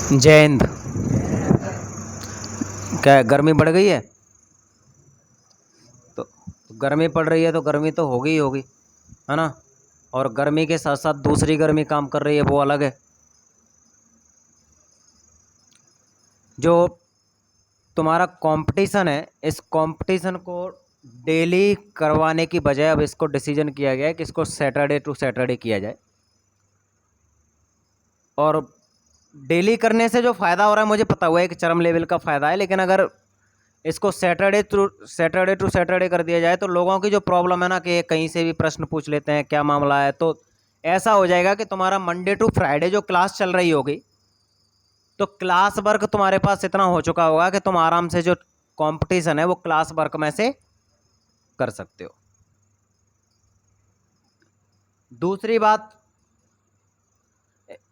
जय हिंद। क्या गर्मी बढ़ गई है? तो गर्मी पड़ रही है तो गर्मी तो होगी ही होगी, है ना। और गर्मी के साथ साथ दूसरी गर्मी काम कर रही है, वो अलग है। जो तुम्हारा कंपटीशन है, इस कंपटीशन को डेली करवाने की बजाय अब इसको डिसीजन किया गया है कि इसको सैटरडे टू सैटरडे किया जाए। और डेली करने से जो फ़ायदा हो रहा है मुझे पता हुआ है, एक चरम लेवल का फ़ायदा है, लेकिन अगर इसको सैटरडे टू सैटरडे कर दिया जाए तो लोगों की जो प्रॉब्लम है ना कि कहीं से भी प्रश्न पूछ लेते हैं, क्या मामला है, तो ऐसा हो जाएगा कि तुम्हारा मंडे टू फ्राइडे जो क्लास चल रही होगी तो क्लास वर्क तुम्हारे पास इतना हो चुका होगा कि तुम आराम से जो कंपटीशन है वो क्लास वर्क में से कर सकते हो। दूसरी बात,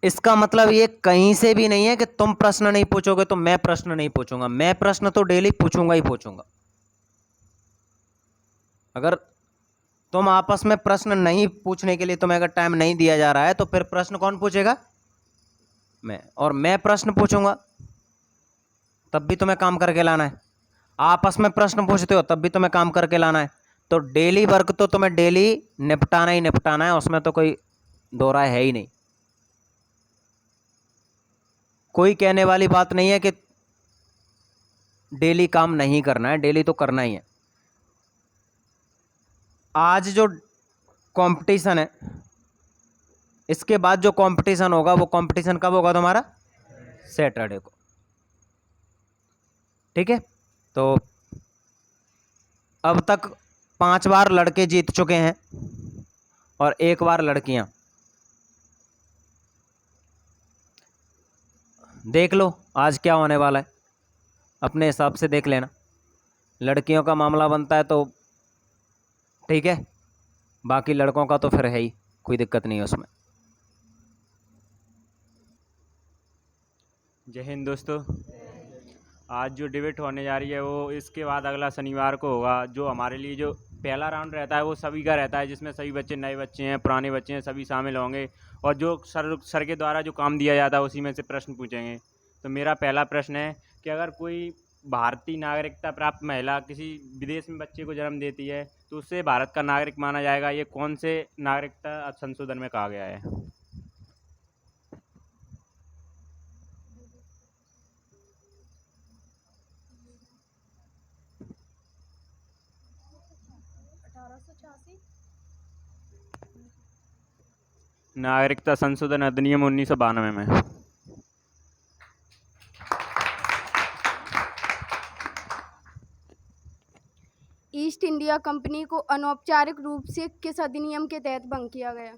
इसका मतलब ये कहीं से भी नहीं है कि तुम प्रश्न नहीं पूछोगे तो मैं प्रश्न नहीं पूछूंगा। मैं प्रश्न तो डेली पूछूंगा ही पूछूंगा। अगर तुम आपस में प्रश्न नहीं पूछने के लिए तुम्हें अगर टाइम नहीं दिया जा रहा है तो फिर प्रश्न कौन पूछेगा? मैं। और मैं प्रश्न पूछूंगा तब भी तुम्हें काम करके लाना है। आपस में प्रश्न पूछते हो तब भी तुम्हें काम करके लाना है। तो डेली वर्क तो तुम्हें डेली निपटाना ही निपटाना है, उसमें तो कोई दो राय है ही नहीं। कोई कहने वाली बात नहीं है कि डेली काम नहीं करना है, डेली तो करना ही है। आज जो कंपटीशन है, इसके बाद जो कंपटीशन होगा वो कंपटीशन कब होगा तुम्हारा? सैटरडे को। ठीक है। तो अब तक 5 बार लड़के जीत चुके हैं और 1 बार लड़कियां। देख लो आज क्या होने वाला है, अपने हिसाब से देख लेना। लड़कियों का मामला बनता है तो ठीक है, बाकी लड़कों का तो फिर है ही, कोई दिक्कत नहीं है उसमें। जय हिंद दोस्तों। आज जो डिबेट होने जा रही है वो इसके बाद अगला शनिवार को होगा। जो हमारे लिए जो पहला राउंड रहता है वो सभी का रहता है, जिसमें सभी बच्चे, नए बच्चे हैं, पुराने बच्चे हैं, सभी शामिल होंगे। और जो सर के द्वारा जो काम दिया जाता है उसी में से प्रश्न पूछेंगे। तो मेरा पहला प्रश्न है कि अगर कोई भारतीय नागरिकता प्राप्त महिला किसी विदेश में बच्चे को जन्म देती है तो उससे भारत का नागरिक माना जाएगा। ये कौन से नागरिकता संशोधन में कहा गया है? नागरिकता संशोधन अधिनियम 1992 में। ईस्ट इंडिया कंपनी को अनौपचारिक रूप से किस अधिनियम के तहत भंग किया गया?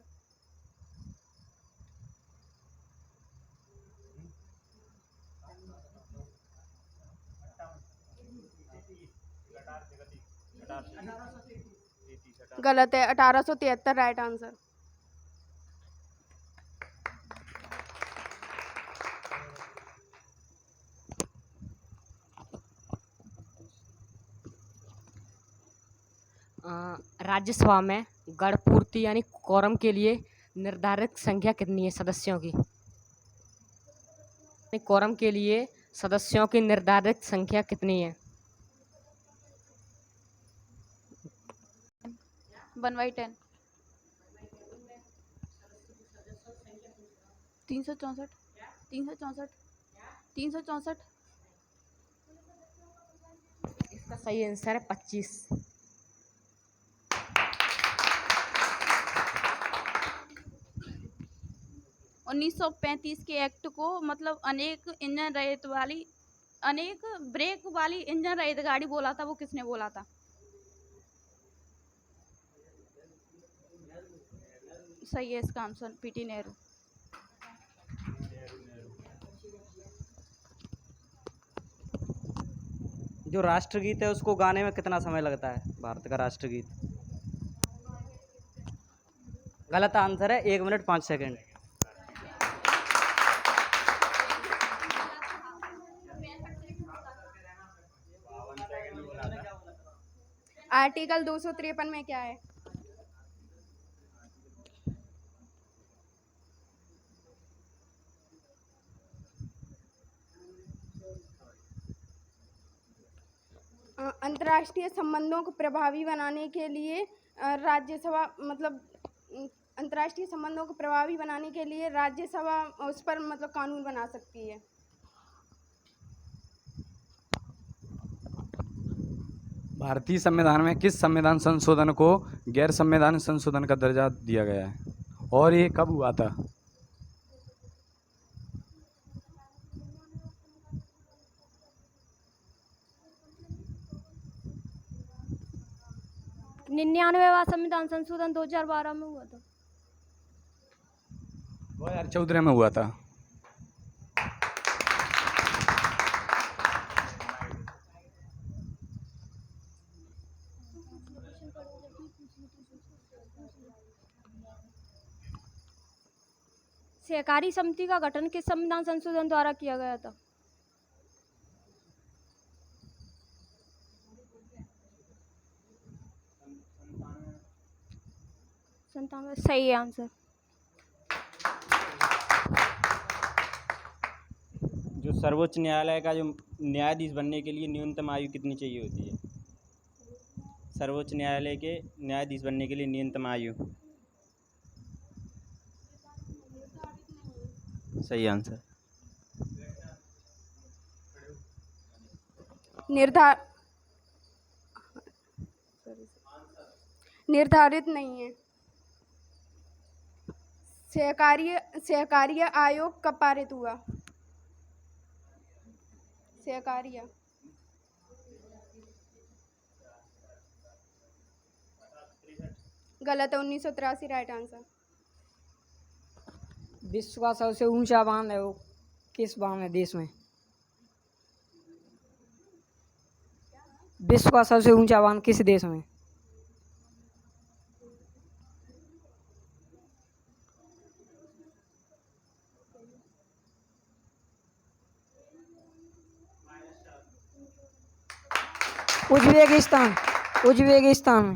गलत है, 1873 राइट आंसर। राज्यसभा में गण पूर्ति यानी कोरम के लिए निर्धारित संख्या कितनी है सदस्यों की? कोरम के लिए सदस्यों की निर्धारित संख्या कितनी है? 1/10। 364। 364। 364। इसका सही आंसर है 25। 1935 के एक्ट को मतलब अनेक ब्रेक वाली इंजन रहित गाड़ी बोला था, वो किसने बोला था? सही है इसका आंसर पीटी नेहरू। जो राष्ट्रगीत है उसको गाने में कितना समय लगता है, भारत का राष्ट्रगीत? गलत आंसर है, 1 मिनट 5 सेकंड। आर्टिकल 253 में क्या है? अंतर्राष्ट्रीय संबंधों को प्रभावी बनाने के लिए राज्यसभा मतलब अंतर्राष्ट्रीय संबंधों को प्रभावी बनाने के लिए राज्यसभा उस पर मतलब कानून बना सकती है। भारतीय संविधान में किस संविधान संशोधन को गैर संवैधानिक संशोधन का दर्जा दिया गया है और ये कब हुआ था? निन्यानवेवा संविधान संशोधन 2012 में हुआ था। 2014 में हुआ था। सहकारी समिति का गठन किस संविधान संशोधन द्वारा किया गया था? संतानवे सही है आंसर। जो सर्वोच्च न्यायालय का जो न्यायाधीश बनने के लिए न्यूनतम आयु कितनी चाहिए होती है? सर्वोच्च न्यायालय के न्यायाधीश बनने के लिए न्यूनतम आयु। सही आंसर। निर्धारित नहीं है। सहकारिय आयोग कब पारित हुआ? सहकारिय गलत है, 1983 राइट आंसर। विश्व का सबसे ऊंचा बांध है वो किस बांध है देश में? विश्व का सबसे ऊंचा बांध किस देश में? उज्बेकिस्तान। उज्बेकिस्तान में।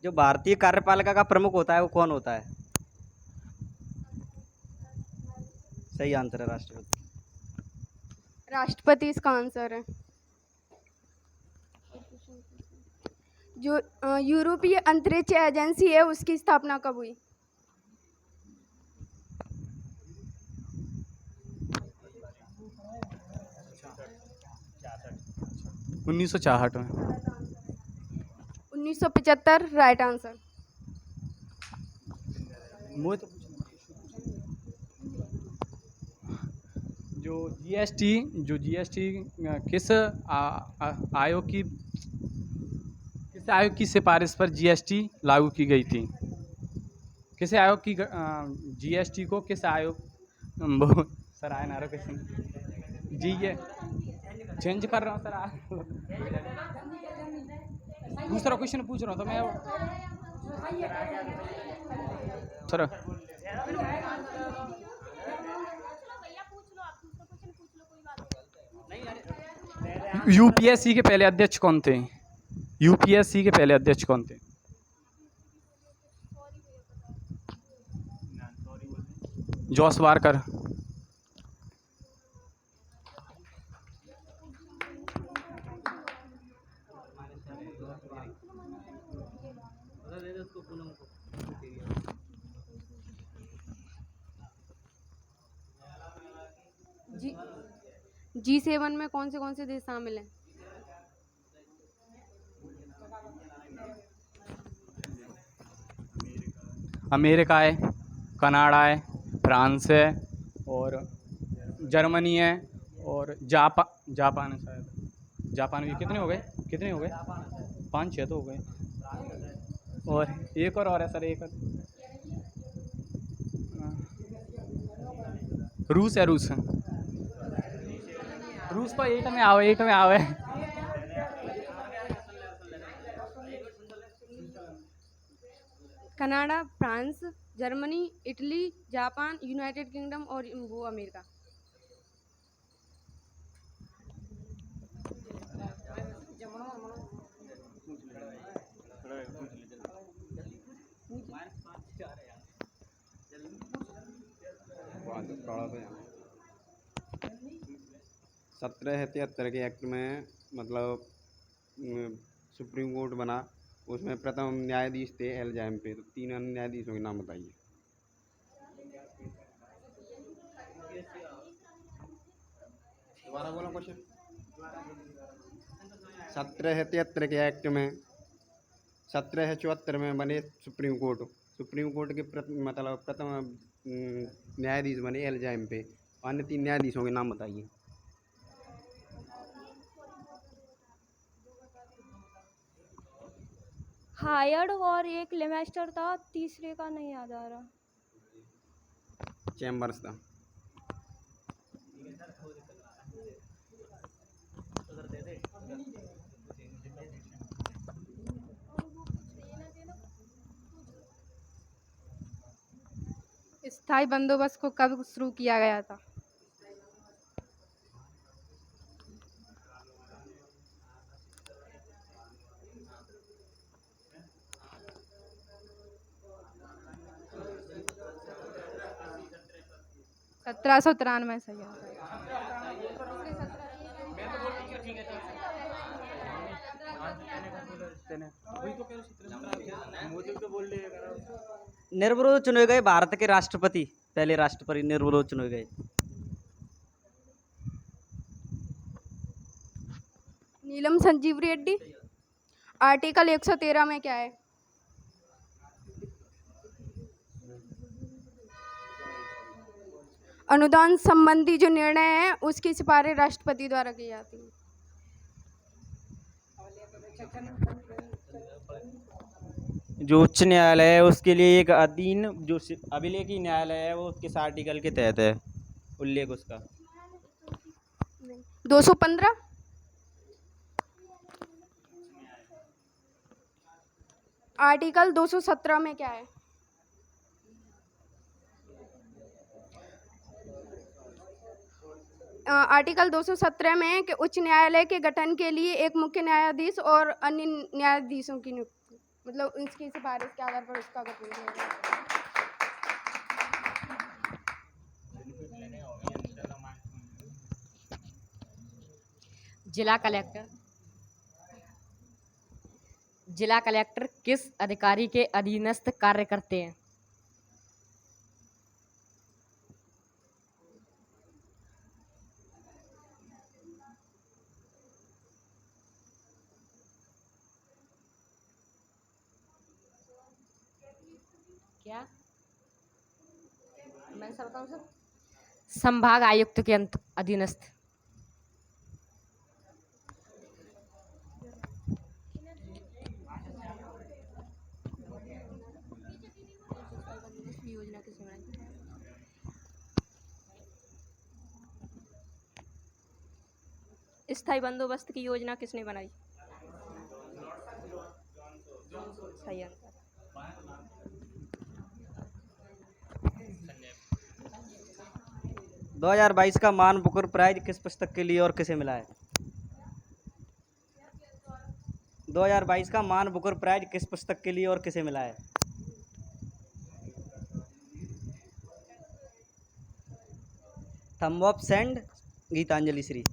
जो भारतीय कार्यपालिका का प्रमुख होता है वो कौन होता है? सही आंसर है राष्ट्रपति। राष्ट्रपति इसका आंसर है। जो यूरोपीय अंतरिक्ष एजेंसी है उसकी स्थापना कब हुई? उन्नीस सौ 1964 में। 1975 राइट आंसर। जो जीएसटी किस आयोग की सिफारिश पर जीएसटी लागू की गई थी? किस आयोग की जीएसटी को किस आयोग सर आए नारो क्वेश्चन जी ये चेंज कर रहा हूँ सर। दूसरा क्वेश्चन पूछ रहा हूँ तो मैं सर यूपीएससी के पहले अध्यक्ष कौन थे? यूपीएससी के पहले अध्यक्ष कौन थे? जॉस वारकर। G7 में कौन से देश शामिल हैं? अमेरिका है, कनाडा है, फ्रांस है और जर्मनी है और जापान है शायद। जापान भी कितने हो गए? 5-6 तो हो गए और एक और है सर, एक और रूस है। रूस तो 8 में आवे। Canada, France, Germany, Italy, Japan, United kingdom और वो अमेरिका। सत्रह तिहत्तर के एक्ट में मतलब सुप्रीम कोर्ट बना, उसमें प्रथम न्यायाधीश थे एल जैम्पे। तो 3 अन्य न्यायाधीशों के नाम बताइए। दोबारा बोलो क्वेश्चन। 1773 के एक्ट में 1774 में बने सुप्रीम कोर्ट। सुप्रीम कोर्ट के मतलब प्रथम न्यायाधीश बने एल जैम्पे। अन्य 3 न्यायाधीशों के नाम बताइए। हायर्ड और एक लेमेस्टर था, तीसरे का नहीं याद आ रहा। चैम्बर्स था। स्थायी बंदोबस्त को कब शुरू किया गया था? सत्रह सौ तिरानवे सही है। निर्विरोध चुने गए भारत के राष्ट्रपति, पहले राष्ट्रपति निर्विरोध चुने गए। नीलम संजीव रेड्डी। आर्टिकल 113 में क्या है? अनुदान संबंधी जो निर्णय है उसकी सिफारिश राष्ट्रपति द्वारा की जाती है। जो उच्च न्यायालय है उसके लिए एक अधीन जो अभिलेखी न्यायालय है वो किस आर्टिकल के तहत है उल्लेख उसका? 215। आर्टिकल 217 में क्या है? आर्टिकल 217 में है कि उच्च न्यायालय के गठन के लिए एक मुख्य न्यायाधीश और अन्य न्यायाधीशों की नियुक्ति, मतलब उसकी सिफारिश के आधार पर उसका गठन किया जाए। जिला कलेक्टर किस अधिकारी के अधीनस्थ कार्य करते हैं? क्या मैं सब बताऊं सर? संभाग आयुक्त के अधीनस्थ। स्थायी बंदोबस्त की योजना किसने बनाई? सही आंसर। 2022 का मान बुकर प्राइज किस पुस्तक के लिए और किसे मिला है? 2022 का मान बुकर प्राइज किस पुस्तक के लिए और किसे मिला है? Tomb of sand, Geetanjali Shree.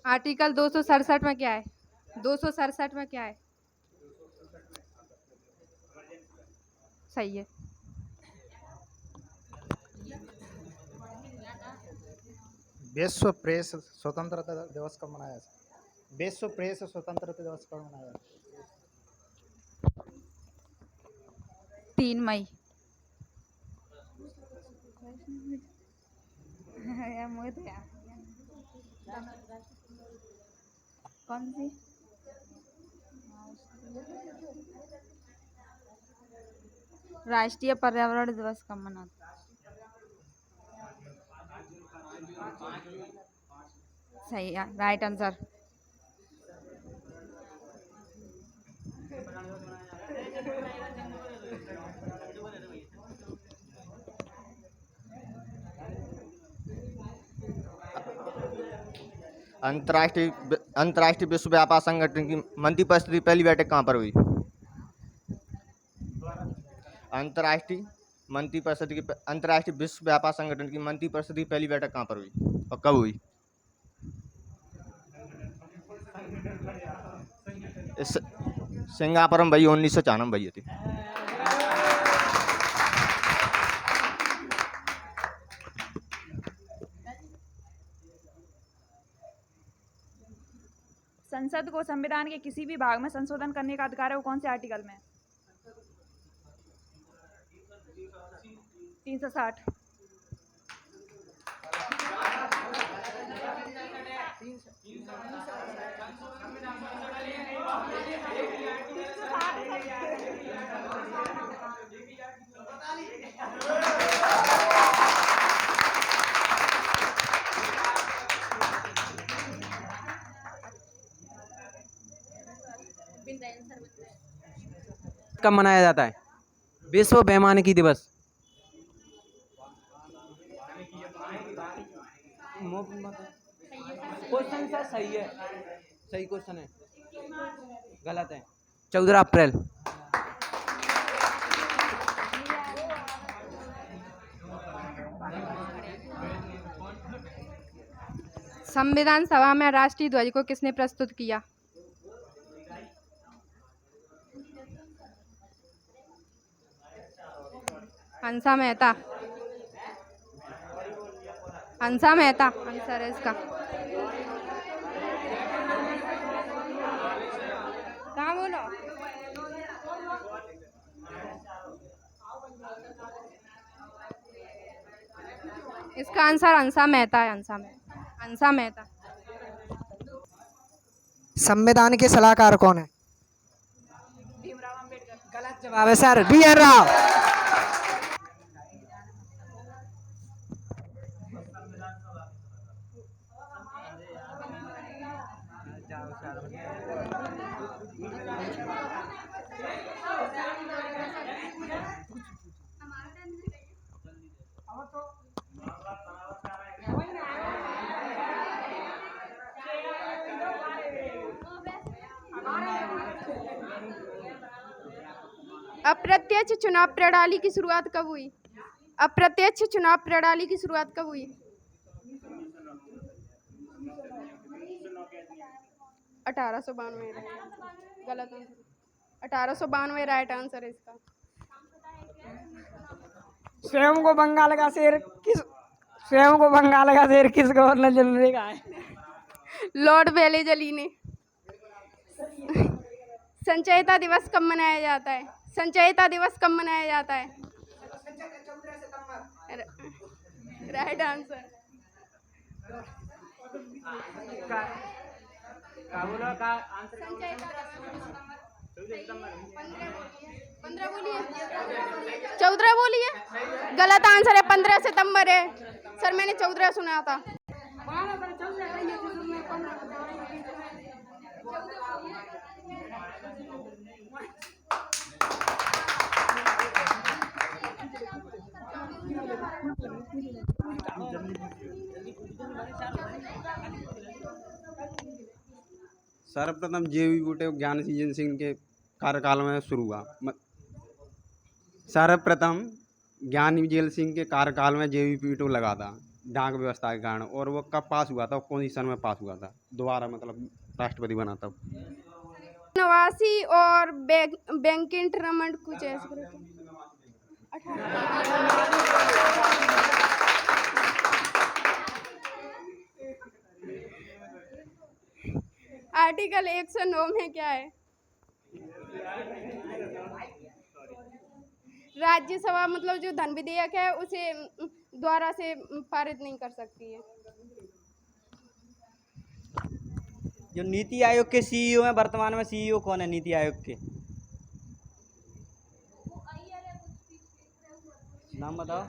Article 267 में क्या है? 267 में क्या है? सही है। विश्व प्रेस स्वतंत्रता दिवस कब मनाया जाता है? विश्व प्रेस स्वतंत्रता दिवस कब मनाया जाता है? 3 मई। कौन सी? राष्ट्रीय पर्यावरण दिवस कब मनाते हैं? सही है, राइट आंसर। अंतर्राष्ट्रीय विश्व व्यापार संगठन की मंत्रिपरिषद की पहली बैठक कहाँ पर हुई? अंतर्राष्ट्रीय विश्व व्यापार संगठन की मंत्रिपरिषद की पहली बैठक कहाँ पर हुई और कब हुई? सिंगापुर में भई 1994 में भई थी। संसद को संविधान के किसी भी भाग में संशोधन करने का अधिकार है, वो कौन से आर्टिकल में? 360। कब मनाया जाता है? विश्व वैमानिकी दिवस। क्वेश्चन सर सही है, सही क्वेश्चन है, गलत है। 14 अप्रैल। संविधान सभा में राष्ट्रीय ध्वज को किसने प्रस्तुत किया? हंसा मेहता। हंसा मेहता आंसर है इसका। कहाँ बोलो? इसका आंसर हंसा मेहता है। हंसा मेहता। संविधान के सलाहकार कौन है? गलत जवाब है सर, BR राव। अप्रत्यक्ष चुनाव प्रणाली की शुरुआत कब हुई? अप्रत्यक्ष चुनाव प्रणाली की शुरुआत कब हुई? 1892। गलत आंसर। 1892 राइट आंसर है इसका। स्वयं को बंगाल का शेर किस गवर्नर जनरल ने कहा है? लॉर्ड वेलेजली ने। संचयिता दिवस कब मनाया जाता है? संचयिता दिवस कब मनाया जाता है? Right answer. संचयिता दिवस 15 बोलिए। 14 बोलिए। गलत आंसर है, 15 सितंबर है सर, मैंने 14 सुना था। सर्वप्रथम JV बूटे ज्ञान सिंह सिंह के कार्यकाल में शुरू हुआ। सर्वप्रथम ज्ञान जेल सिंह के कार्यकाल में JV पीटो लगा था डाक व्यवस्था के कारण, और वो कब पास हुआ था, कौन सी सन में पास हुआ था, दोबारा मतलब राष्ट्रपति बना था? 89 और बैंकिंग रमन कुछ ऐसे करके। आर्टिकल 109 में क्या है? राज्यसभा मतलब जो धन विधेयक है उसे द्वारा से पारित नहीं कर सकती है। जो नीति आयोग के CEO हैं, वर्तमान में CEO कौन है नीति आयोग के? नाम बताओ।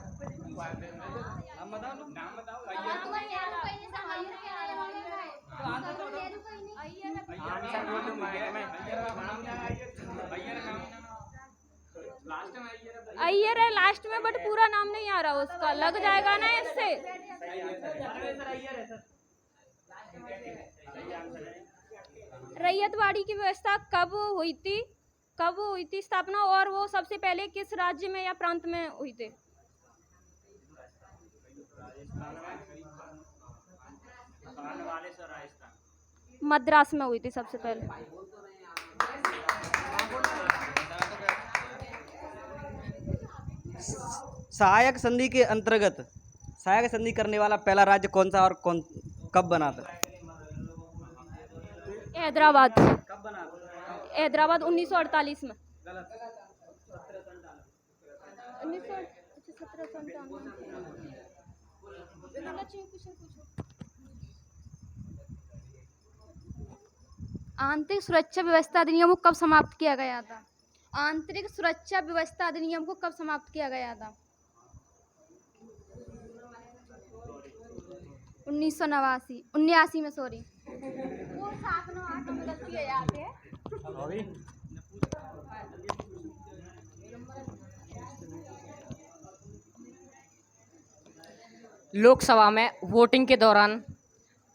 अय्यर है लास्ट में, बट पूरा नाम नहीं आ रहा उसका, लग जाएगा ना इससे। रैयतवाड़ी की व्यवस्था कब हुई थी स्थापना, और वो सबसे पहले किस राज्य में या प्रांत में हुई थी? मद्रास में हुई थी सबसे पहले। सहायक संधि के अंतर्गत सहायक संधि करने वाला पहला राज्य कौन सा और कब बना था? हैदराबाद। कब बना था? हैदराबाद 1948 में। 1797। आंतरिक सुरक्षा व्यवस्था अधिनियम को कब समाप्त किया गया था? आंतरिक सुरक्षा व्यवस्था अधिनियम को कब समाप्त किया गया था? 1989 में, सॉरी। वो 7 9 8 में गलती है याद है। लोकसभा में वोटिंग के दौरान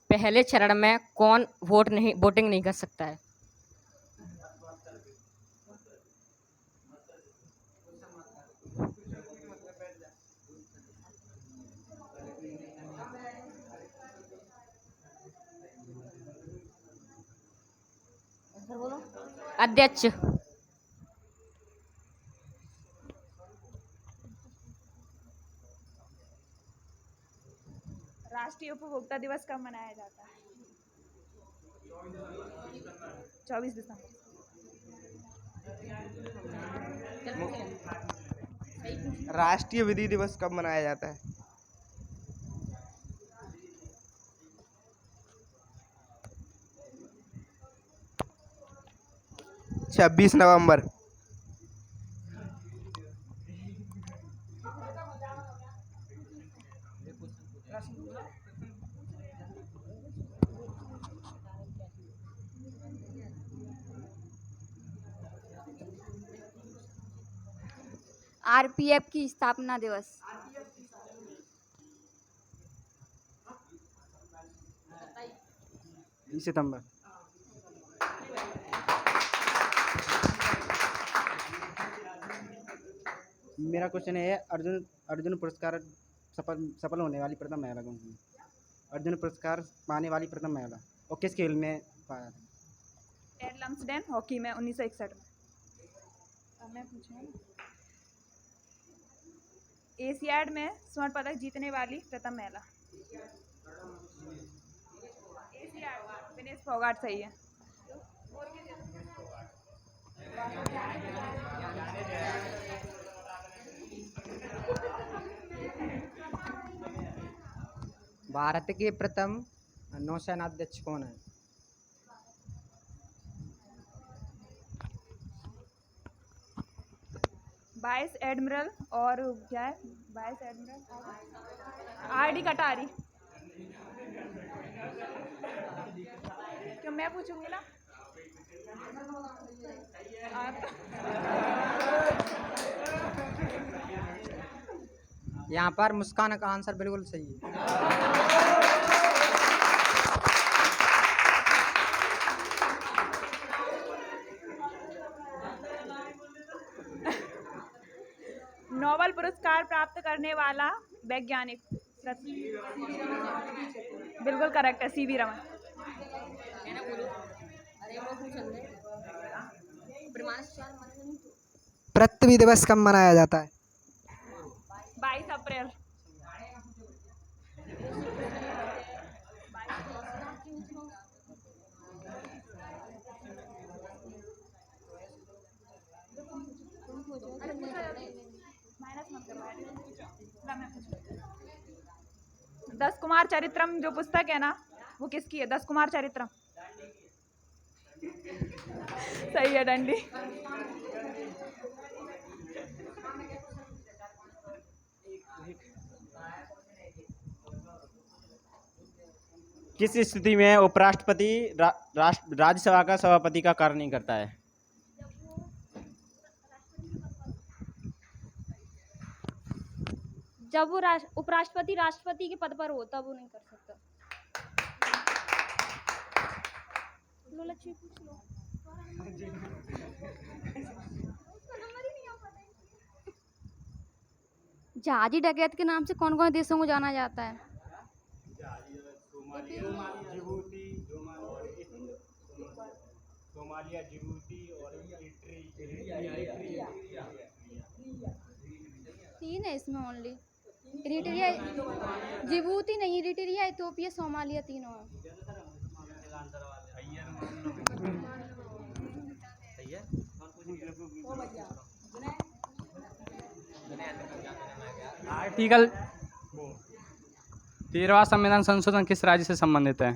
पहले चरण में कौन वोटिंग नहीं कर सकता है? अध्यक्ष। राष्ट्रीय उपभोक्ता दिवस कब मनाया जाता है? 24 दिसंबर। राष्ट्रीय विधि दिवस कब मनाया जाता है? 26 नवंबर। आरपीएफ की स्थापना दिवस। सितंबर। मेरा क्वेश्चन है, अर्जुन पुरस्कार सफल होने वाली प्रथम महिला कौन सी? अर्जुन पुरस्कार पाने वाली प्रथम महिला, और किस खेल में पाया था? एयर लम्सडेन हॉकी में 1961 में। अब मैं पूछूं, एशियाड में स्वर्ण पदक जीतने वाली प्रथम महिला? एशियाड विनेश फोगाट सही है। भारत के प्रथम नौसेनाध्यक्ष कौन है? वाइस एडमिरल और क्या है? वाइस एडमिरल आरडी कटारी। क्यों, मैं पूछूंगी ना? यहाँ पर मुस्कान का आंसर बिल्कुल सही है। नोबेल पुरस्कार प्राप्त करने वाला वैज्ञानिक? बिल्कुल करेक्ट है, सीवी रमन। पृथ्वी दिवस कब मनाया जाता है? 22 अप्रैल। दस कुमार चरित्रम जो पुस्तक है ना, वो किसकी है? 10 कुमार चरित्रम। सही है, डंडी। किस स्थिति में उपराष्ट्रपति राज्यसभा का सभापति का कार्य नहीं करता है? जब वो उपराष्ट्रपति राष्ट्रपति के पद पर हो तब वो नहीं कर सकता। लो लक्ष्मी पूछ लो। जहाजी डकैत के नाम से कौन कौन देशों को जाना जाता है? सोमालिया, जिबूती और तीन है इसमें ओनली। इरिट्रिया, जिबूती नहीं, इरिट्रिया, इथियोपिया, सोमालिया तीनों है। आर्टिकल 13वां संविधान संशोधन किस राज्य से संबंधित है?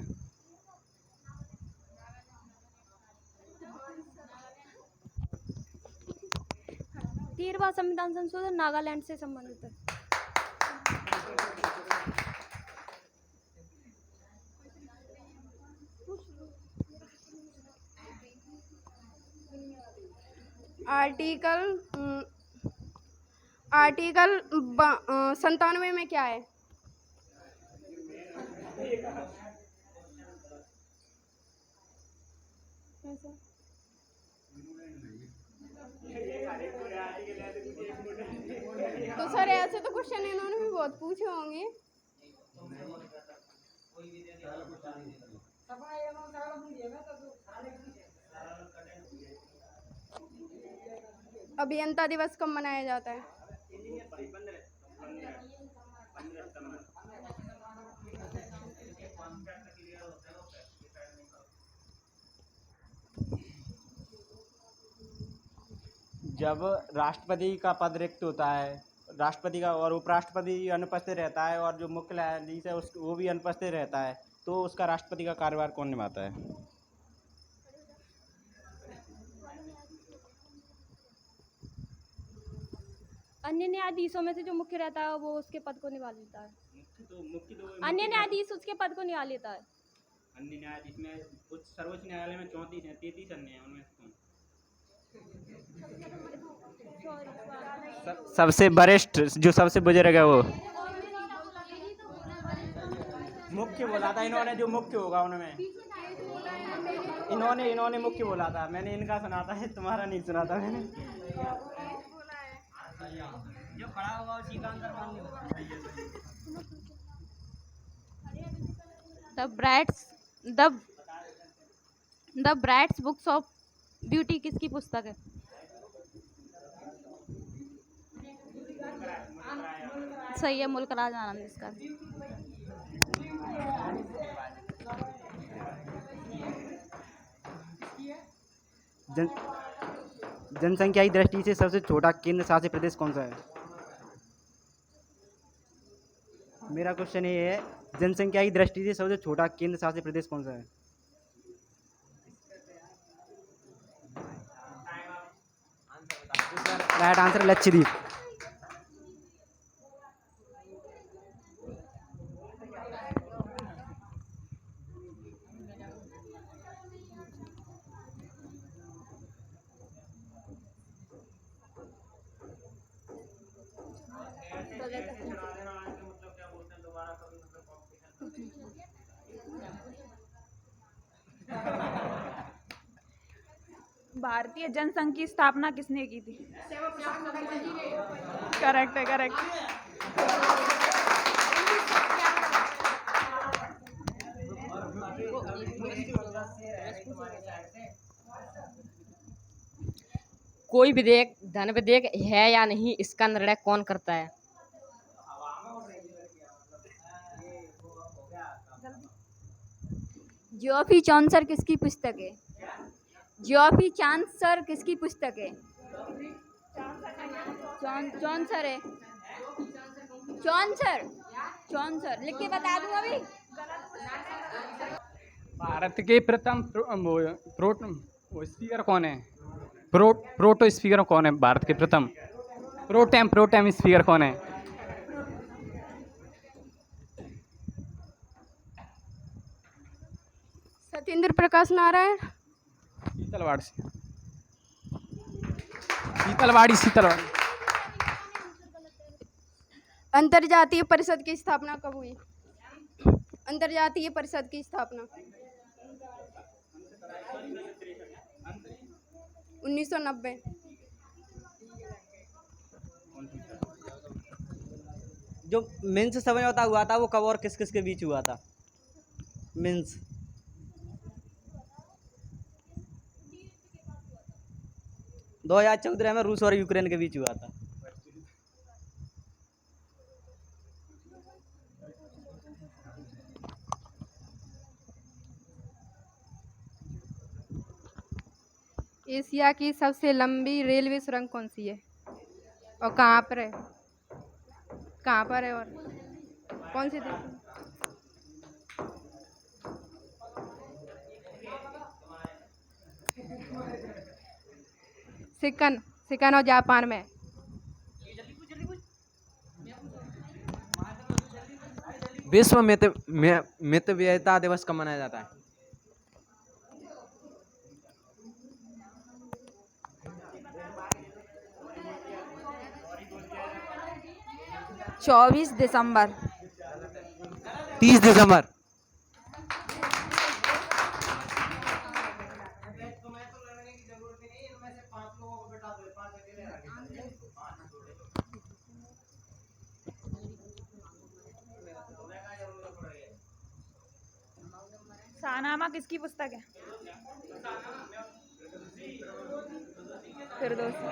तेरहवां संविधान संशोधन नागालैंड से संबंधित है। आर्टिकल 97 में क्या है? तो सर ऐसे तो क्वेश्चन इन्होंने भी बहुत पूछे होंगे। अभियंता दिवस कब मनाया जाता है? जब राष्ट्रपति का पद रिक्त होता है, राष्ट्रपति का और उपराष्ट्रपति अनुपस्थित रहता है और जो मुख्य न्यायाधीश है वो भी अनुपस्थित रहता है, तो उसका राष्ट्रपति का कार्यभार कौन निभाता है? अन्य न्यायाधीशों में से जो मुख्य रहता है वो उसके पद को निभा लेता है। अन्य न्यायाधीश उसके पद को निभा लेता है। अन्य न्यायाधीश में सर्वोच्च न्यायालय में 34 हैं, 33 अन्य हैं, उनमें सबसे वरिष्ठ जो सबसे बुजुर्ग है वो मुख्य बोला था इन्होंने, जो मुख्य होगा उनमें इन्होंने मुख्य बोला था। मैंने इनका सुना था, तुम्हारा नहीं सुना था मैंने। जो खड़ा होगा उसी का अंदर मान लो। The brights books of beauty किसकी पुस्तक है? सही है, मुल्क राज आनंद इसका। जनसंख्या की दृष्टि से सबसे छोटा केंद्र शासित प्रदेश कौन सा है? मेरा क्वेश्चन ये है, जनसंख्या की दृष्टि से सबसे छोटा केंद्र शासित प्रदेश कौन सा है? Right answer Lakshadweep. भारतीय जनसंघ की स्थापना किसने की थी? करेक्ट है, करेक्ट। कोई विधेयक धन विधेयक है या नहीं, इसका निर्णय कौन करता है? ज्योफी चौंसर किसकी पुस्तक है? ज्योफी चौंसर किसकी पुस्तक है? चौंसर है, चौंसर लिख के बता दूं अभी। भारत के प्रथम स्पीकर कौन है? प्रोटो स्पीकर कौन है भारत के प्रथम? प्रोटेम स्पीकर कौन है? सत्येंद्र प्रकाश नारायण। शीतलवाड़ से। शीतलवाड़ी शीतलवाड़ी। अंतर्जातीय परिषद की स्थापना कब हुई? अंतर्जातीय परिषद की स्थापना 1990। जो मिन्स समझौता हुआ था वो कब और किस किस के बीच हुआ था? मिन्स 2014 में रूस और यूक्रेन के बीच हुआ था। एशिया की सबसे लंबी रेलवे सुरंग कौन सी है और कहाँ पर है? कहाँ पर है और कौन से देश में? सिकन और जापान में। विश्व मितव्ययिता दिवस कब मनाया जाता है? 24 दिसंबर। 30 दिसंबर। शाहनामा किसकी पुस्तक है? फिरदौसी।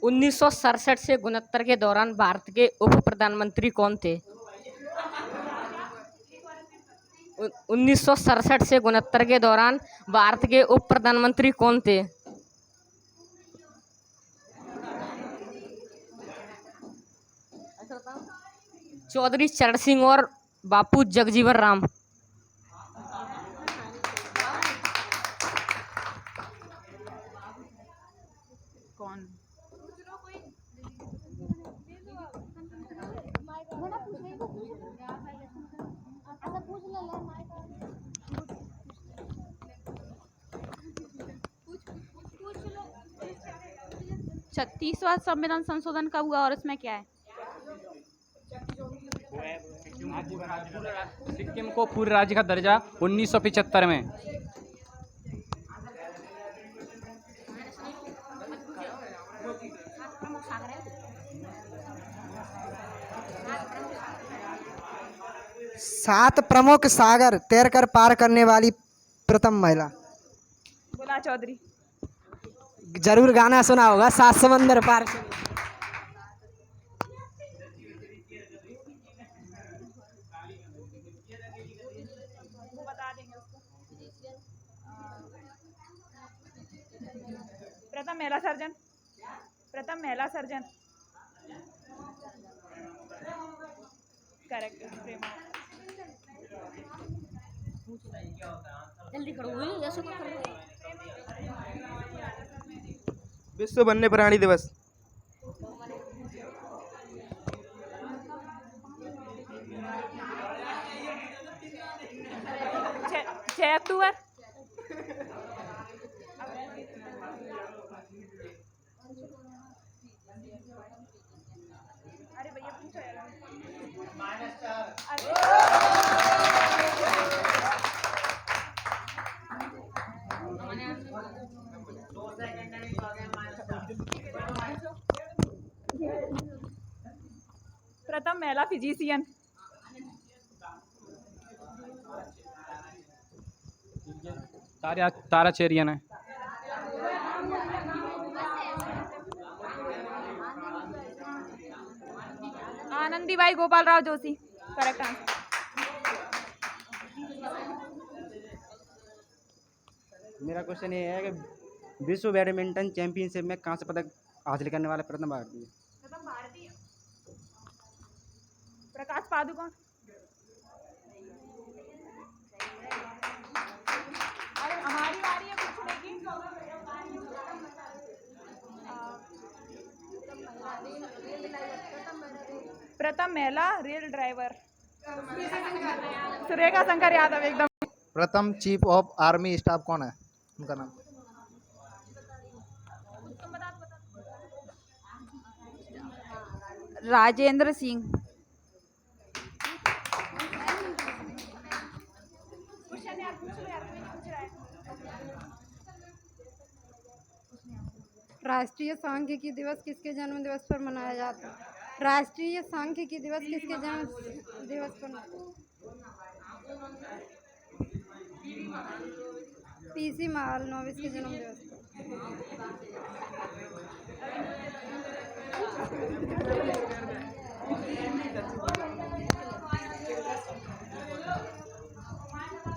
1967 से 69 के दौरान भारत के उप प्रधानमंत्री कौन थे? 1967 से 69 के दौरान भारत के उप प्रधानमंत्री कौन थे? चौधरी चरण सिंह और बापू जगजीवन राम। कौन? छत्तीसवां संविधान संशोधन कब हुआ और इसमें क्या है? सिक्किम को पूर्व राज्य का दर्जा 1975 में। सात प्रमुख सागर तैरकर पार करने वाली प्रथम महिला। बोला चौधरी। जरूर गाना सुना होगा, सात समंदर पार। प्रथम महिला सर्जन। प्रथम महिला सर्जन। करेक्ट। जल्दी करो, ऐसे मत करो। विश्व वन्य प्राणी दिवस। 6 अक्टूबर। अरे भैया पूछो यार। प्रथम महिला फिजिशियन। तारा चेरियन है। आनंदीबाई गोपाल राव जोशी। Correct answer. मेरा क्वेश्चन ये है कि विश्व बैडमिंटन चैंपियनशिप में कांस्य पदक हासिल करने वाला प्रथम भारतीय। प्रथम भारतीय प्रकाश पादुकोण। अरे हमारी बारी है पूछने की। प्रथम महिला रेल ड्राइवर? सुरेखा शंकर यादव एकदम। प्रथम चीफ ऑफ आर्मी स्टाफ कौन है, उनका नाम? राजेंद्र सिंह। राष्ट्रीय सांख्यिकी दिवस किसके जन्म दिवस पर मनाया जाता है? राष्ट्रीय सांख्यिकी दिवस किसके जन्म दिवस पर? पीसी महालनोबिस के जन्म दिवस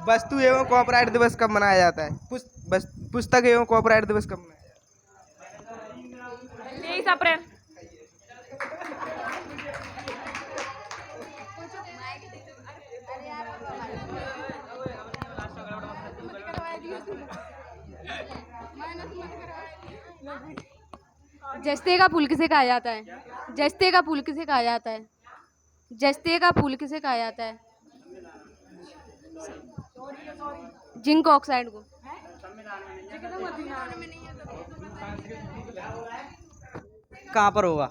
वस्तु एवं कॉपीराइट दिवस कब मनाया जाता है? पुस्तक एवं कॉपीराइट दिवस कब मनाया जाता है? 23 अप्रैल। जस्ते का फूल किसे कहा जाता है? जस्ते का फूल किसे कहा जाता है? जस्ते का फूल किसे कहा जाता है? जिंक ऑक्साइड को। कहाँ पर होगा?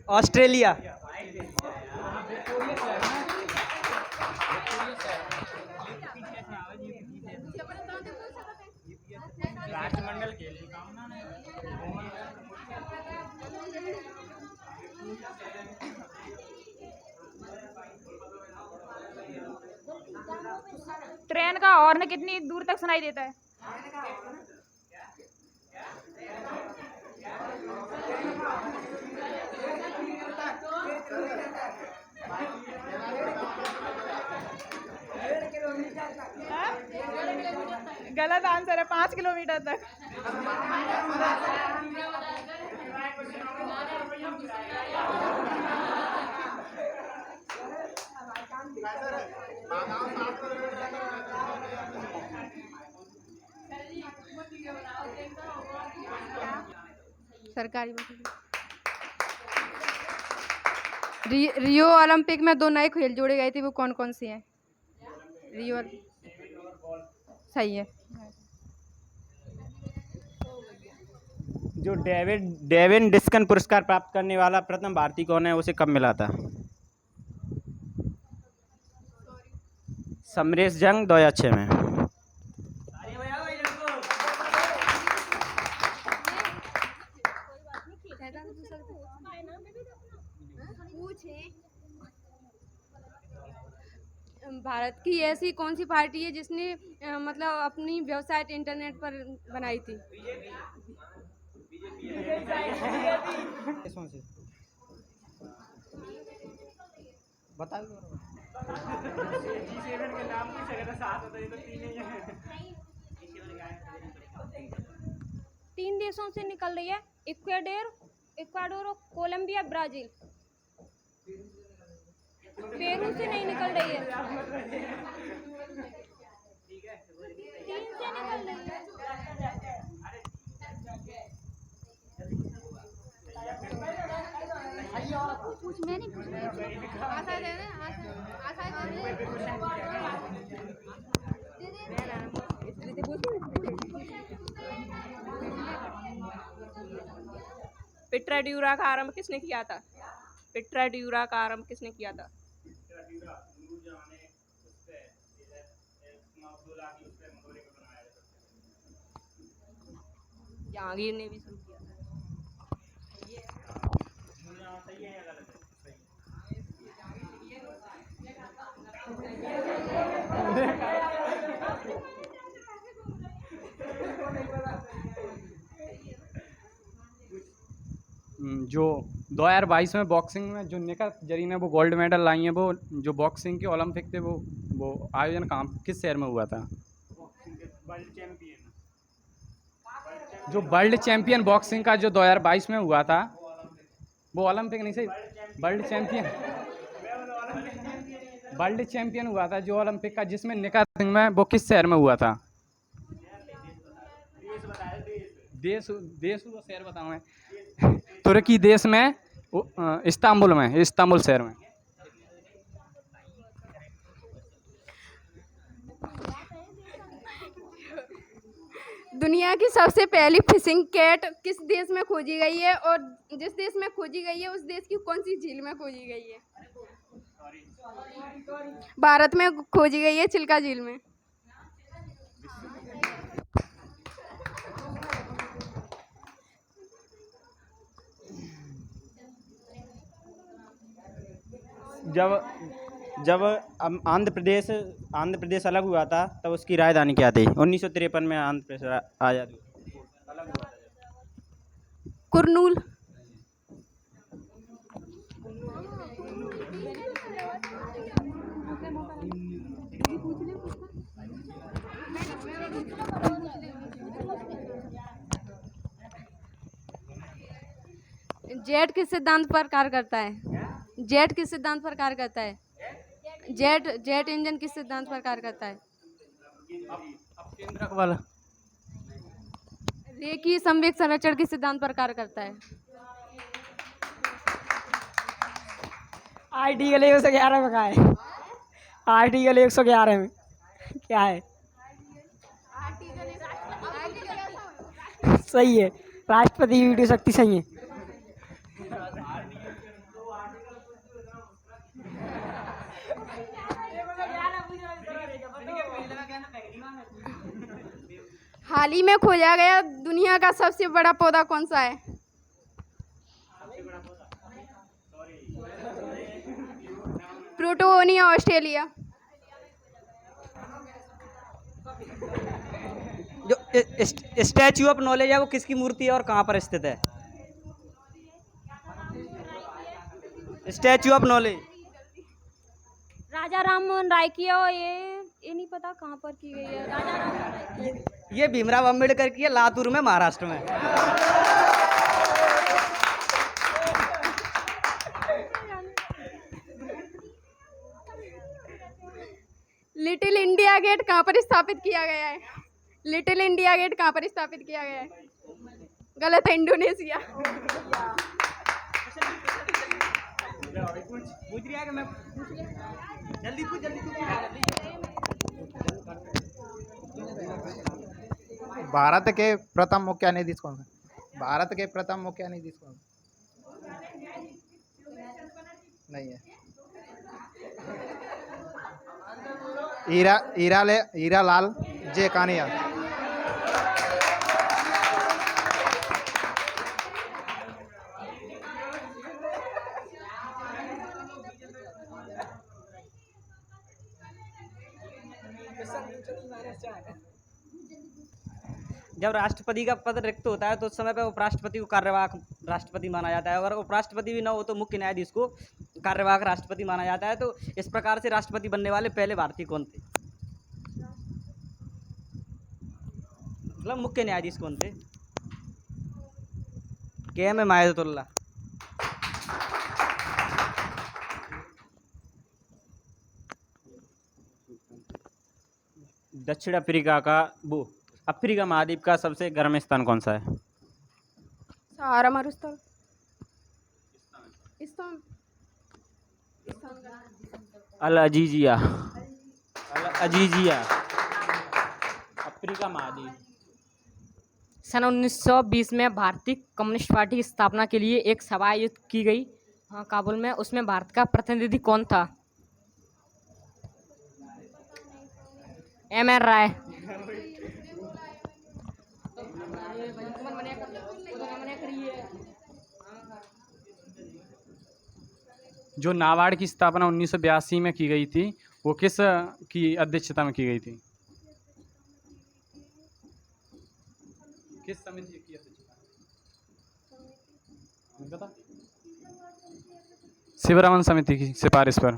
ऑस्ट्रेलिया। राष्ट्रमंडल के लिए ट्रेन का हॉर्न कितनी दूर तक सुनाई देता है? गलत आंसर है, 5 किलोमीटर तक। सरकारी रियो ओलंपिक में 2 नए खेल जोड़े गए थे, वो कौन कौन से हैं? रियो सही है। जो डेविन डिस्कन पुरस्कार प्राप्त करने वाला प्रथम भारतीय कौन है, उसे कब मिला था? समरेश जंग 2006 में। भारत की ऐसी कौन सी पार्टी है जिसने मतलब अपनी वेबसाइट इंटरनेट पर बनाई थी? बता दो। 3 देशों से निकल रही है, इक्वाडोर और कोलंबिया, ब्राजील। पेरू से नहीं निकल रही है। 3 से निकल रही है। मैं नहीं पूछ रही। आशा दे रहे, आशा दे पिट्राड्यूरा का आरंभ किसने किया था? पिट्राड्यूरा का आरंभ किसने किया था? जहांगीर ने भी शुरू किया था। जो 2022 में बॉक्सिंग में जो निखत जरीन है वो गोल्ड मेडल लाई हैं, वो जो बॉक्सिंग के ओलंपिक थे वो आयोजन कहाँ किस शहर में हुआ था? जो वर्ल्ड चैंपियन बॉक्सिंग का जो 2022 में हुआ था, वो ओलंपिक नहीं सही, वर्ल्ड चैंपियन वर्ल्ड चैंपियन हुआ था जो ओलंपिक का, जिसमें निका सिंह में, वो किस शहर में हुआ था? देश देश वो शहर बताऊँ मैं? तुर्की देश में, इस्तांबुल में, इस्तांबुल शहर में। दुनिया की सबसे पहली फिशिंग कैट किस देश में खोजी गई है, और जिस देश में खोजी गई है उस देश की कौन सी झील में खोजी गई है? भारत में खोजी गई है, चिल्का झील में। जब आंध्र प्रदेश अलग हुआ था तब उसकी राजधानी क्या थी? 1953 में आंध्र प्रदेश आज़ाद हुआ। कुरनूल। जेट किस सिद्धांत पर कार्य करता है? जेट किस सिद्धांत पर कार्य करता है? जेट इंजन किस सिद्धांत पर कार्य करता है? केंद्रक बल। रेखीय संवेग संरक्षण किस सिद्धांत पर कार्य करता है? आर्टिकल 111 में क्या है? आर्टिकल 111 में क्या है? सही है, राष्ट्रपति की वीडियो शक्ति सही है। हाल ही में खोजा गया दुनिया का सबसे बड़ा पौधा कौन सा है? प्लूटोनिया, ऑस्ट्रेलिया। जो स्टैच्यू ऑफ नॉलेज है वो किसकी मूर्ति है और कहाँ पर स्थित है? स्टैच्यू ऑफ नॉलेज राजा राम मोहन राय की है, और ये नहीं पता कहाँ पर की गई है। राजा राम मोहन राय की। ये भीमराव अम्बेडकर की है, लातूर में, महाराष्ट्र में। लिटिल इंडिया गेट कहाँ पर स्थापित किया गया है? लिटिल इंडिया गेट कहाँ पर स्थापित किया गया है? गलत है, इंडोनेशिया। भारत के प्रथम मुख्य न्यायाधीश कौन है? भारत के प्रथम मुख्य न्यायाधीश कौन है? नहीं है। हीरा लाल जे कानिया। जब राष्ट्रपति का पद रिक्त होता है तो उस समय पे उपराष्ट्रपति को कार्यवाहक राष्ट्रपति माना जाता है। अगर उपराष्ट्रपति भी न हो तो मुख्य न्यायाधीश को कार्यवाहक राष्ट्रपति माना जाता है। तो इस प्रकार से राष्ट्रपति बनने वाले पहले भारतीय कौन थे? मतलब मुख्य न्यायाधीश कौन थे? KM माहिदुल्लाह। दक्षिण अफ्रीका का अफ्रीका महाद्वीप का सबसे गर्म स्थान कौन सा है? सहारा मरुस्थल। अल अजीजिया। अफ्रीका महाद्वीप। सन 1920 में भारतीय कम्युनिस्ट पार्टी की स्थापना के लिए एक सभा आयोजित की गई, हाँ, काबुल में। उसमें भारत का प्रतिनिधि कौन था? MN राय। जो नाबार्ड की स्थापना 1982 में की गई थी, वो किस की अध्यक्षता में की गई थी? किस समिति की अध्यक्षता? पता? शिवरामन समिति की सिफारिश पर।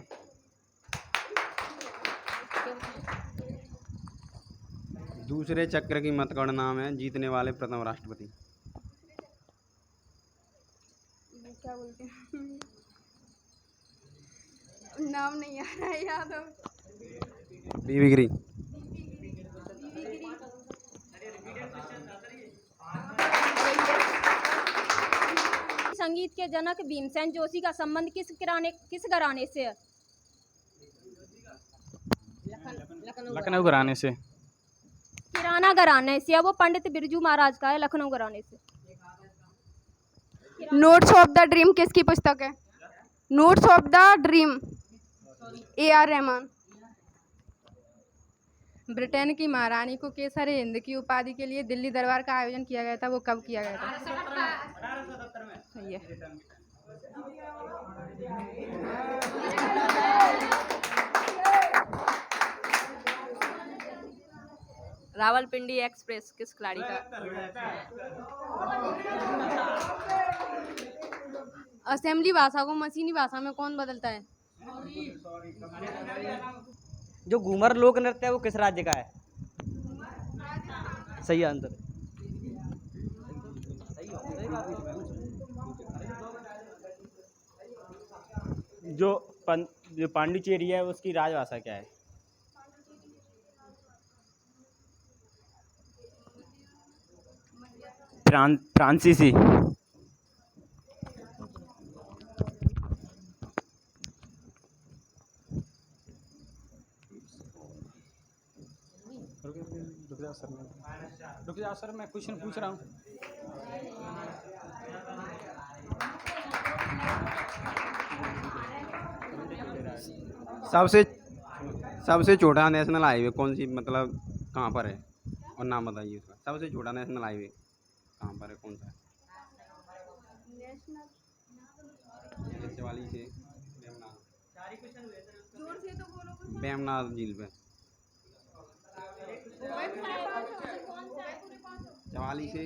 दूसरे चक्र की मतगणना में जीतने वाले प्रथम राष्ट्रपति? क्या बोलते हैं? नाम नहीं आ रहा है याद हो। बीबी गिरी। संगीत के जनक भीमसेन जोशी का संबंध किस घराने से है? लखनऊ घराने से। किराना घराने से है। वो पंडित बिरजू महाराज का है, लखनऊ घराने से। नोट्स ऑफ द ड्रीम किसकी पुस्तक है? Notes of the dream AR Rahman. Britain की महारानी को केसर हिंद की उपाधि के लिए दिल्ली दरबार का आयोजन किया गया था, वो कब किया गया था? 1870 में। सही है। रावलपिंडी एक्सप्रेस किस खिलाड़ी का? असेंबली भाषा को मशीनी भाषा में कौन बदलता है? जो घूमर लोक नृत्य है वो किस राज्य का है? सही आंसर। जो पांडिचेरी है उसकी राजभाषा क्या है? फ्रांसीसी। रुक जाओ सर, मैं क्वेश्चन पूछ रहा हूँ। सबसे छोटा नेशनल हाईवे कौन सी, मतलब कहाँ पर है, और नाम बताइए उसका। सबसे छोटा नेशनल हाईवे कहाँ पर है, कौन सा है? चवाली से बेमनाथ झील पे। चवाली से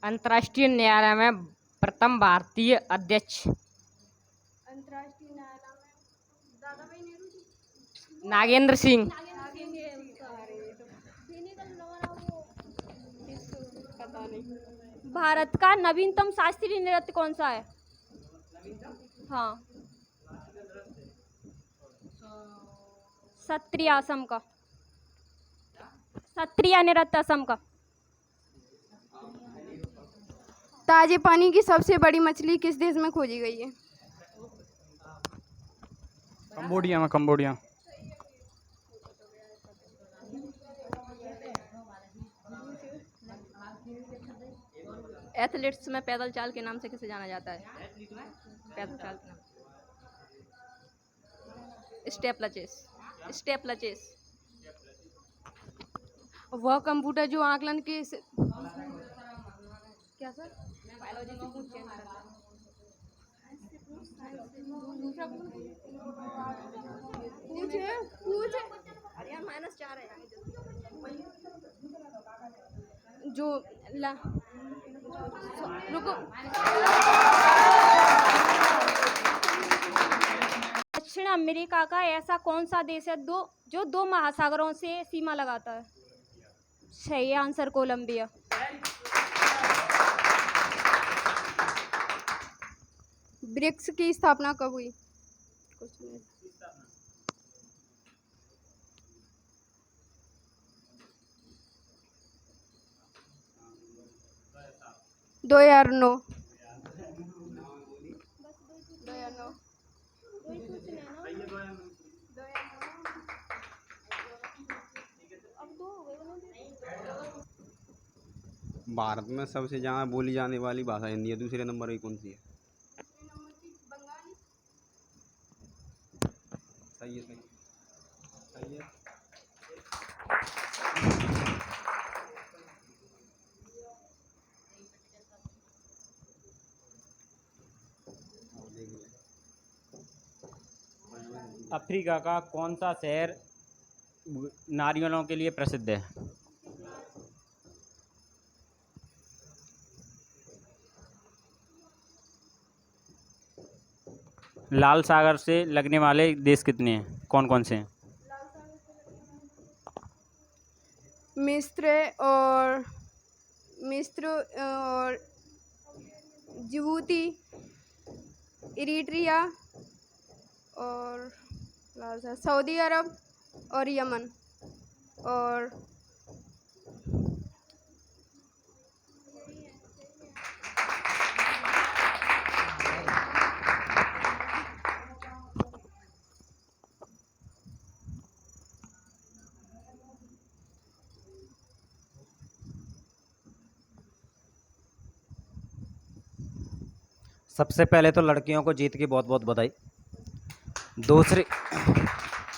अंतर्राष्ट्रीय न्यायालय में प्रथम भारतीय अध्यक्ष अंतर्राष्ट्रीय न्यायालय में दादा भाई नेहरू जी। नागेंद्र सिंह। भारत का नवीनतम शास्त्रीय नृत्य कौन सा है? हाँ, सत्रिय असम का। सत्रिय नृत्य असम का। ताजे पानी की सबसे बड़ी मछली किस देश में खोजी गई है? कंबोडिया में। कंबोडिया। एथलीट्स में पैदल चाल के नाम से किसे जाना जाता है? पैदल चाल के नाम से। स्टेपलचेस। स्टेपलचेस। वह कंप्यूटर जो आकलन के क्या सर? बायोलॉजी से पूछ चेंज करता है। पूछ अरे यार -4 है जो ला रुको। दक्षिण अमेरिका का ऐसा कौन सा देश है जो 2 महासागरों से सीमा लगाता है? सही आंसर कोलंबिया। ब्रिक्स की स्थापना कब हुई? 2009। भारत में सबसे ज़्यादा बोली जाने वाली भाषा हिंदी है, दूसरे नंबर की कौन सी है? सही है, सही है। अफ्रीका का कौन सा शहर नारियलों के लिए प्रसिद्ध है? लाल सागर से लगने वाले देश कितने हैं, कौन कौन से हैं? मिस्र और मिस्र और जिबूती, इरिट्रिया और सऊदी अरब और यमन और सबसे पहले तो लड़कियों को जीत की बहुत बहुत बधाई। दूसरी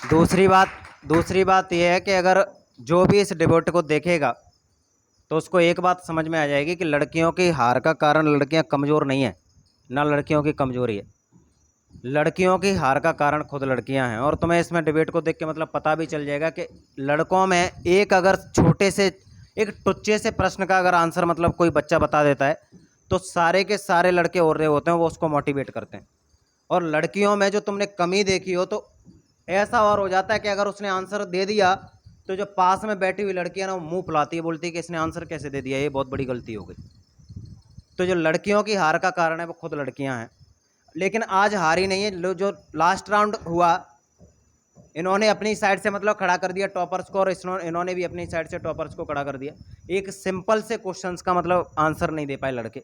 दूसरी बात यह है कि अगर जो भी इस डिबेट को देखेगा तो उसको एक बात समझ में आ जाएगी कि लड़कियों की हार का कारण लड़कियां कमज़ोर नहीं हैं, ना लड़कियों की कमज़ोरी है। लड़कियों की हार का कारण खुद लड़कियां हैं। और तुम्हें इसमें डिबेट को देख के मतलब पता भी चल जाएगा कि लड़कों में एक अगर छोटे से एक टुच्चे से प्रश्न का अगर आंसर मतलब कोई बच्चा बता देता है तो सारे के सारे लड़के और रहे होते हैं, वो उसको मोटिवेट करते हैं। और लड़कियों में जो तुमने कमी देखी हो तो ऐसा और हो जाता है कि अगर उसने आंसर दे दिया तो जो पास में बैठी हुई लड़की है ना, वो मुंह फुलाती है, बोलती है कि इसने आंसर कैसे दे दिया, ये बहुत बड़ी गलती हो गई। तो जो लड़कियों की हार का कारण है वो खुद लड़कियां हैं। लेकिन आज हारी नहीं है। जो लास्ट राउंड हुआ इन्होंने अपनी साइड से मतलब खड़ा कर दिया टॉपर्स को, और इन्होंने भी अपनी साइड से टॉपर्स को खड़ा कर दिया। एक सिंपल से क्वेश्चंस का मतलब आंसर नहीं दे पाए लड़के।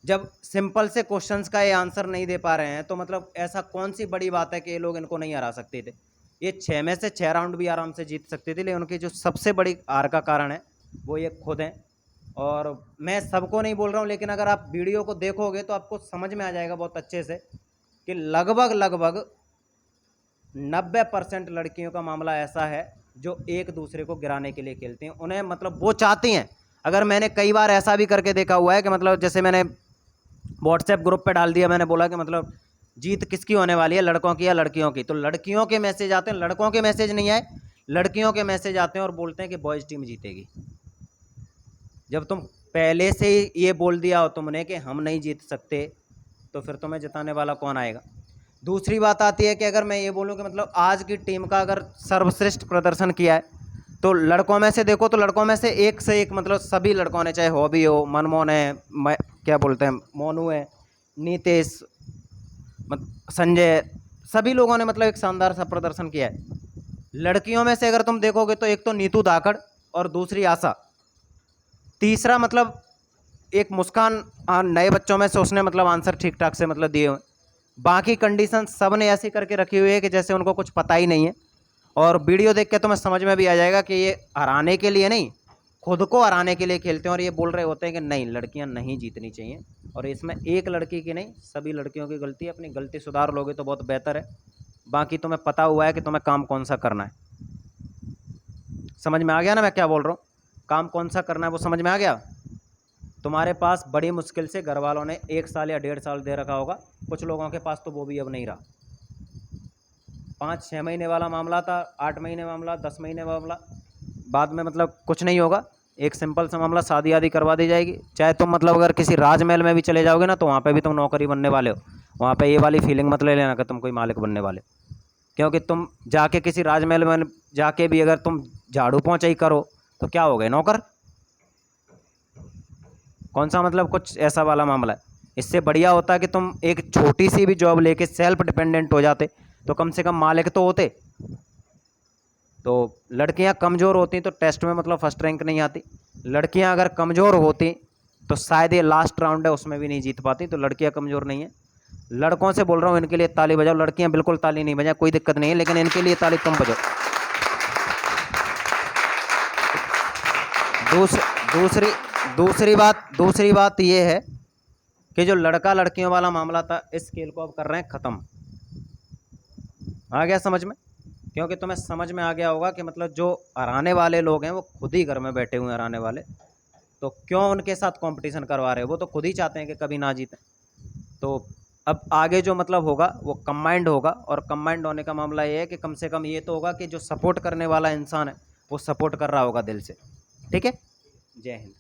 जब सिंपल से क्वेश्चंस का ये आंसर नहीं दे पा रहे हैं तो मतलब ऐसा कौन सी बड़ी बात है कि ये लोग इनको नहीं हरा सकते थे। ये 6 में से 6 राउंड भी आराम से जीत सकते थे, लेकिन उनकी जो सबसे बड़ी हार का कारण है वो ये खुद हैं। और मैं सबको नहीं बोल रहा हूँ, लेकिन अगर आप वीडियो को देखोगे तो आपको समझ में आ जाएगा बहुत अच्छे से कि लगभग 90% लड़कियों का मामला ऐसा है जो एक दूसरे को गिराने के लिए खेलती हैं। उन्हें मतलब वो चाहती हैं। अगर मैंने कई बार ऐसा भी करके देखा हुआ है कि मतलब जैसे मैंने व्हाट्सएप ग्रुप पे डाल दिया, मैंने बोला कि मतलब जीत किसकी होने वाली है, लड़कों की या लड़कियों की, तो लड़कियों के मैसेज आते हैं, लड़कों के मैसेज नहीं आए, लड़कियों के मैसेज आते हैं और बोलते हैं कि बॉयज़ टीम जीतेगी। जब तुम पहले से ही ये बोल दिया हो तुमने कि हम नहीं जीत सकते, तो फिर तुम्हें जिताने वाला कौन आएगा। दूसरी बात आती है कि अगर मैं ये बोलूँ कि मतलब आज की टीम का अगर सर्वश्रेष्ठ प्रदर्शन किया है तो लड़कों में से देखो तो लड़कों में से एक मतलब सभी लड़कों ने, चाहे हॉबी हो, मनमोहन है, क्या बोलते हैं, मोनू है, नीतेश, संजय, सभी लोगों ने मतलब एक शानदार सा प्रदर्शन किया है। लड़कियों में से अगर तुम देखोगे तो एक तो नीतू धाकड़ और दूसरी आशा, तीसरा मतलब एक मुस्कान, नए बच्चों में से उसने मतलब आंसर ठीक ठाक से मतलब दिए हुए। बाकी कंडीशन सब ने ऐसी करके रखी हुई है कि जैसे उनको कुछ पता ही नहीं है। और वीडियो देख के तुम्हें समझ में भी आ जाएगा कि ये हराने के लिए नहीं, खुद को हराने के लिए खेलते हैं। और ये बोल रहे होते हैं कि नहीं, लड़कियां नहीं जीतनी चाहिए। और इसमें एक लड़की की नहीं, सभी लड़कियों की गलती है। अपनी गलती सुधार लोगे तो बहुत बेहतर है। बाकी तुम्हें पता हुआ है कि तुम्हें काम कौन सा करना है। समझ में आ गया ना मैं क्या बोल रहा हूँ? काम कौन सा करना है वो समझ में आ गया। तुम्हारे पास बड़ी मुश्किल से घर वालों ने 1 साल या 1.5 साल दे रखा होगा, कुछ लोगों के पास तो वो भी अब नहीं रहा। 5-6 महीने वाला मामला था, 8 महीने मामला, 10 महीने मामला, बाद में मतलब कुछ नहीं होगा। एक सिंपल सा मामला, शादी आदि करवा दी जाएगी। चाहे तुम मतलब अगर किसी राजमहल में भी चले जाओगे ना तो वहाँ पे भी तुम नौकरी बनने वाले हो। वहाँ पे ये वाली फीलिंग मत ले लेना कि तुम कोई मालिक बनने वाले, क्योंकि तुम जाके किसी राजमहल में जाके भी अगर तुम झाड़ू पोंछा ही करो तो क्या हो गए, नौकर? कौन सा मतलब कुछ ऐसा वाला मामला है। इससे बढ़िया होता है कि तुम एक छोटी सी भी जॉब लेके सेल्फ डिपेंडेंट हो जाते तो कम से कम मालिक तो होते। तो लड़कियां कमज़ोर होती तो टेस्ट में मतलब फर्स्ट रैंक नहीं आती। लड़कियां अगर कमज़ोर होती तो शायद ये लास्ट राउंड है उसमें भी नहीं जीत पाती। तो लड़कियां कमज़ोर नहीं है। लड़कों से बोल रहा हूँ, इनके लिए ताली बजाओ। लड़कियां बिल्कुल ताली नहीं बजाएं, कोई दिक्कत नहीं है, लेकिन इनके लिए ताली तुम बजाओ। दूसरी बात ये है कि जो लड़का लड़कियों वाला मामला था, इस खेल को अब कर रहे हैं ख़त्म। आ गया समझ में? क्योंकि तुम्हें समझ में आ गया होगा कि मतलब जो हराने वाले लोग हैं वो खुद ही घर में बैठे हुए हैं हराने वाले, तो क्यों उनके साथ कंपटीशन करवा रहे हो? वो तो खुद ही चाहते हैं कि कभी ना जीतें। तो अब आगे जो मतलब होगा वो कंबाइंड होगा, और कंबाइंड होने का मामला ये है कि कम से कम ये तो होगा कि जो सपोर्ट करने वाला इंसान है वो सपोर्ट कर रहा होगा दिल से। ठीक है, जय हिंद।